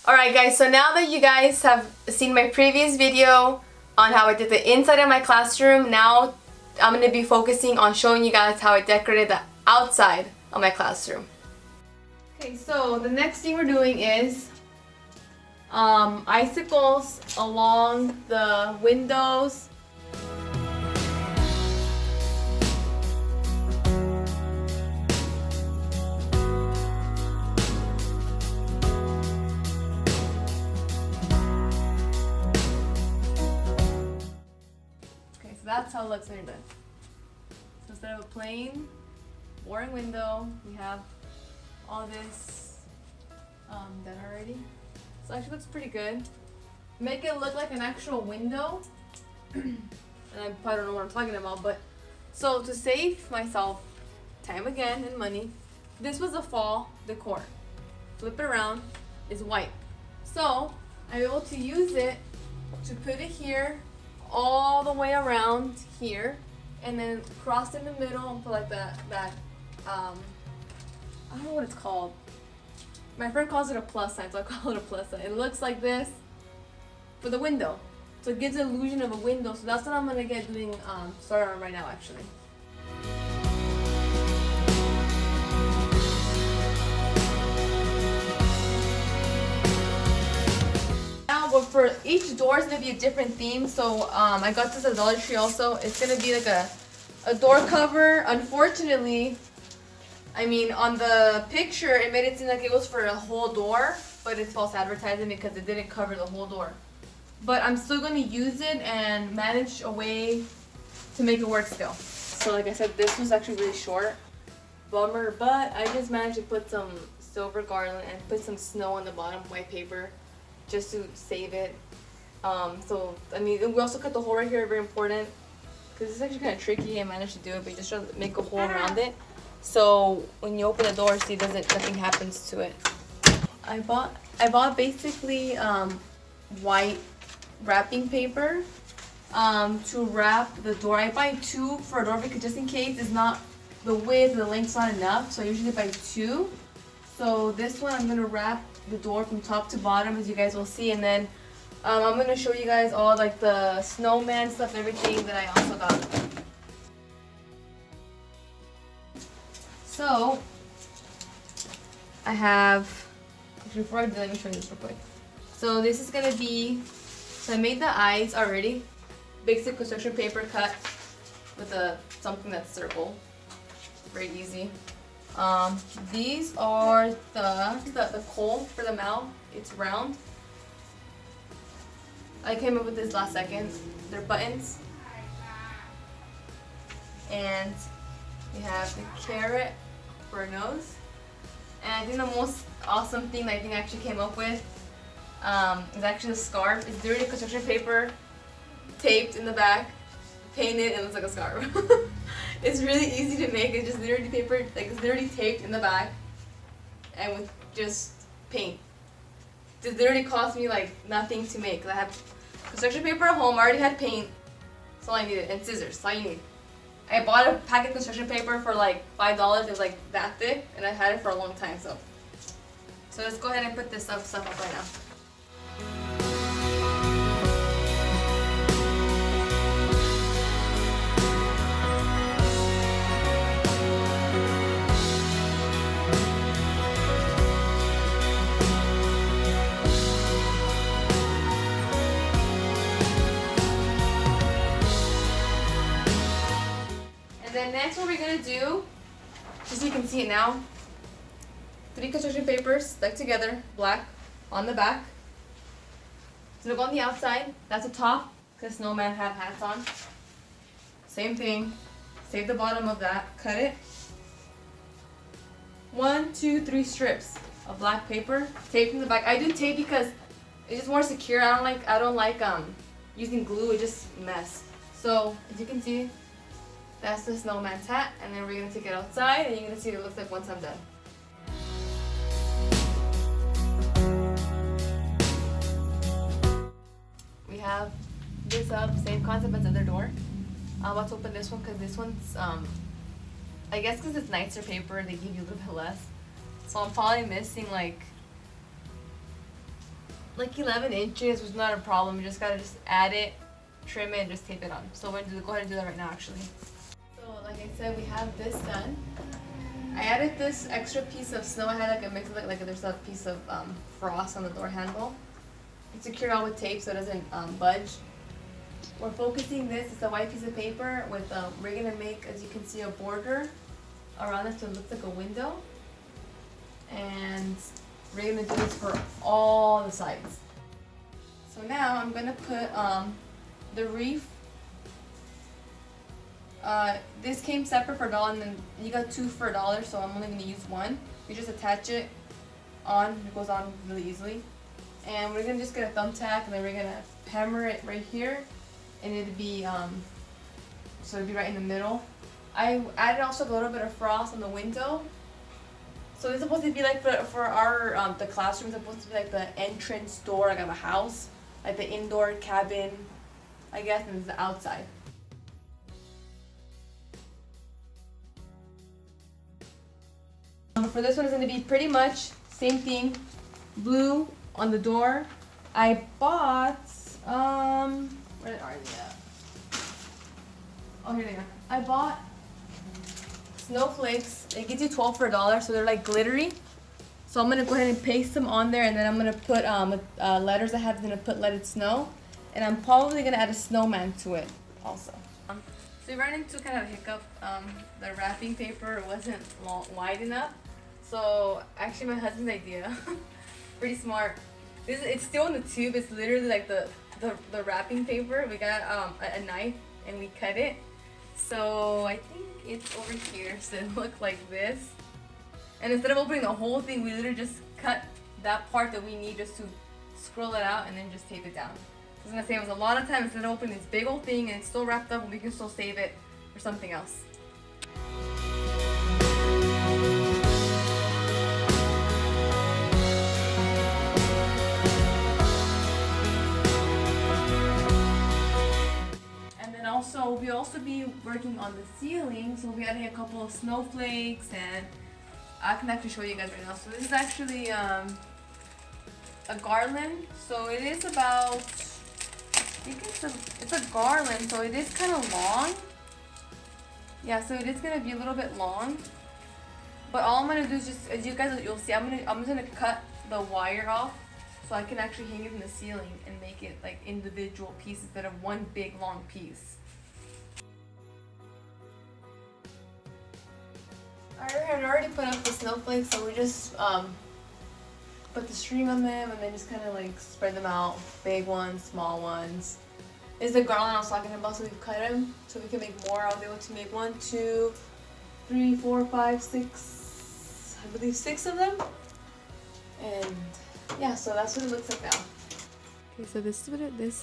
Alright guys, so now that you guys have seen my previous video on how I did the inside of my classroom, now I'm going to be focusing on showing you guys how I decorated the outside of my classroom. Okay, so the next thing we're doing is icicles along the windows. That's how it looks when you're done. So instead of a plain, boring window, we have all this done already. So it actually looks pretty good. Make it look like an actual window. And I probably don't know what I'm talking about, but so to save myself time again and money, this was a fall decor. Flip it around, is white. So I'm able to use it to put it here all the way around here, and then cross in the middle and put like that I don't know what it's called. My friend calls it a plus sign, so I call it a plus sign. It looks like this for the window, so it gives the illusion of a window. So that's what I'm gonna get doing started on right now actually. But for each door is going to be a different theme, so I got this at Dollar Tree also. It's going to be like a door cover. Unfortunately, I mean on the picture it made it seem like it was for a whole door, but it's false advertising because it didn't cover the whole door. But I'm still going to use it and manage a way to make it work still. So like I said, this was actually really short. Bummer, but I just managed to put some silver garland and put some snow on the bottom, white paper, just to save it. So I mean, we also cut the hole right here, very important, because it's actually kind of tricky. I managed to do it, but you just try to make a hole around it, so when you open the door, see, nothing happens to it. I bought basically white wrapping paper to wrap the door. I buy 2 for a door because just in case it's not the width, the length's not enough, so I usually buy 2. So this one I'm gonna wrap the door from top to bottom, as you guys will see, and then I'm gonna show you guys all like the snowman stuff, everything that I also got. So I have, actually before I do, let me show you this real quick. So this is gonna be, so I made the eyes already, basic construction paper cut with something that's circle, very easy. These are the coal for the mouth. It's round. I came up with this last second. They're buttons. And we have the carrot for a nose. And I think the most awesome thing that I actually came up with is actually the scarf. It's dirty construction paper taped in the back, painted, and it looks like a scarf. It's really easy to make. It's just literally paper, like it's literally taped in the back, and with just paint. This literally cost me like nothing to make. I have construction paper at home. I already had paint. That's all I needed, and scissors. That's all you need. I bought a pack of construction paper for like $5. It was like that thick, and I had it for a long time. So let's go ahead and put this stuff up right now. And then next what we're going to do, just so you can see it now, 3 construction papers stuck together, black, on the back. So look on the outside, that's the top, because snowmen have hats on. Same thing, save the bottom of that, cut it. 1, 2, 3 strips of black paper, taped in the back. I do tape because it's just more secure. I don't like using glue, it just mess. So as you can see, that's the snowman's hat, and then we're going to take it outside, and you're going to see what it looks like once I'm done. We have this up, same concept as the other door. Let's open this one because this one's, I guess because it's nicer paper, they give you a little bit less. So I'm probably missing like like 11 inches, was not a problem. You just gotta just add it, trim it, and just tape it on. So we're gonna go ahead and do that right now actually. So like I said, we have this done. I added this extra piece of snow. I had like a mix of like there's a piece of frost on the door handle. It's secured all with tape so it doesn't budge. We're focusing this. It's a white piece of paper with we're gonna make, as you can see, a border around it so it looks like a window. And we're gonna do this for all the sides. So now I'm gonna put the wreath. This came separate for $1 and then you got 2 for $1, so I'm only gonna use 1. You just attach it on, it goes on really easily. And we're gonna just get a thumbtack and then we're gonna hammer it right here and it'd be so it'd be right in the middle. I added also a little bit of frost on the window. So it's supposed to be like for our the classroom, it's supposed to be like the entrance door like of a house, like the indoor cabin, I guess, and it's the outside. For this one, it's going to be pretty much same thing, blue on the door. I bought where are they at? Oh, here they are. I bought snowflakes. It gives you 12 for $1, so they're like glittery. So I'm gonna go ahead and paste them on there, and then I'm gonna put letters I have. Gonna put "Let It Snow," and I'm probably gonna add a snowman to it also. So we ran into kind of a hiccup. The wrapping paper wasn't wide enough. So actually, my husband's idea, pretty smart. It's still in the tube. It's literally like the wrapping paper. We got a knife and we cut it. So I think it's over here. So it looks like this. And instead of opening the whole thing, we literally just cut that part that we need just to scroll it out and then just tape it down. I was gonna save us a lot of time instead of opening this big old thing and it's still wrapped up and we can still save it for something else. Also, we'll also be working on the ceiling, so we'll be adding a couple of snowflakes, and I can actually show you guys right now. So this is actually a garland. So it is about, I think it's a garland, so it is kind of long. Yeah, so it is gonna be a little bit long. But all I'm gonna do is just, as you guys you'll see, I'm just gonna cut the wire off so I can actually hang it in the ceiling and make it like individual pieces instead of one big long piece. I had already put up the snowflakes, so we just put the string on them and then just kind of like spread them out. Big ones, small ones. This is the garland I was talking about, so we've cut them so we can make more. I was able to make 1, 2, 3, 4, 5, 6, I believe 6 of them. And yeah, so that's what it looks like now. Okay, so this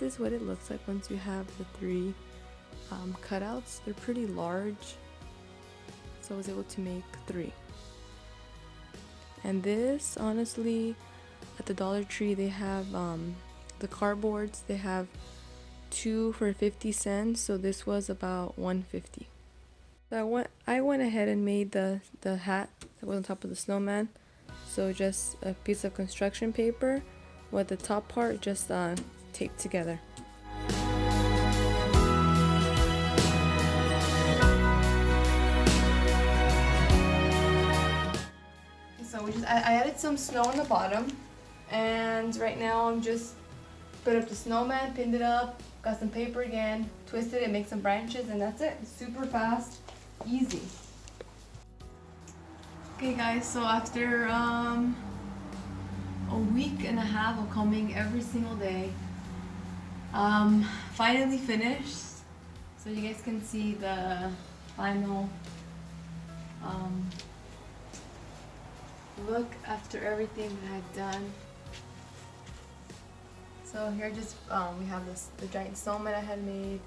is what it looks like once you have the 3 cutouts. They're pretty large. So I was able to make 3. And this, honestly, at the Dollar Tree they have the cardboards. They have 2 for 50 cents. So this was about $1.50. So I went ahead and made the hat that was on top of the snowman. So just a piece of construction paper with the top part just taped together. So I added some snow on the bottom, and right now I'm just put up the snowman, pinned it up, got some paper again, twisted it, make some branches, and that's it. It's super fast, easy. Okay guys, so after a week and a half of coming every single day, finally finished. So you guys can see the final look after everything that I've done. So here just we have the giant snowman I had made.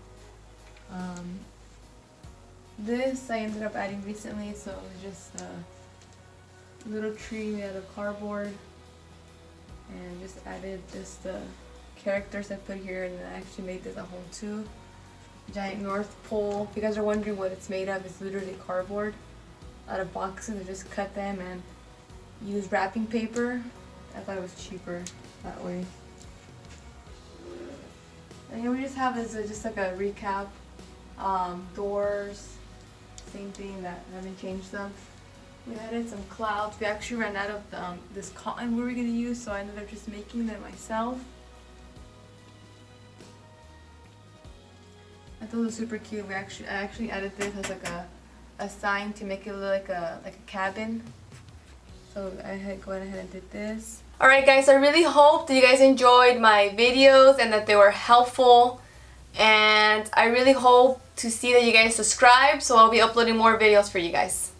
This I ended up adding recently, so it was just a little tree made out of cardboard, and just added just the characters I put here, and then I actually made this at home too. Giant North Pole. If you guys are wondering what it's made of, it's literally cardboard out of boxes. I just cut them and use wrapping paper. I thought it was cheaper that way. And here we just have is just like a recap. Doors, same thing, that haven't changed them. We added some clouds. We actually ran out of this cotton we were gonna use, so I ended up just making them myself. I thought it was super cute. I actually added this as like a sign to make it look like a cabin. So I had go ahead and did this. Alright guys, I really hope that you guys enjoyed my videos and that they were helpful. And I really hope to see that you guys subscribe, so I'll be uploading more videos for you guys.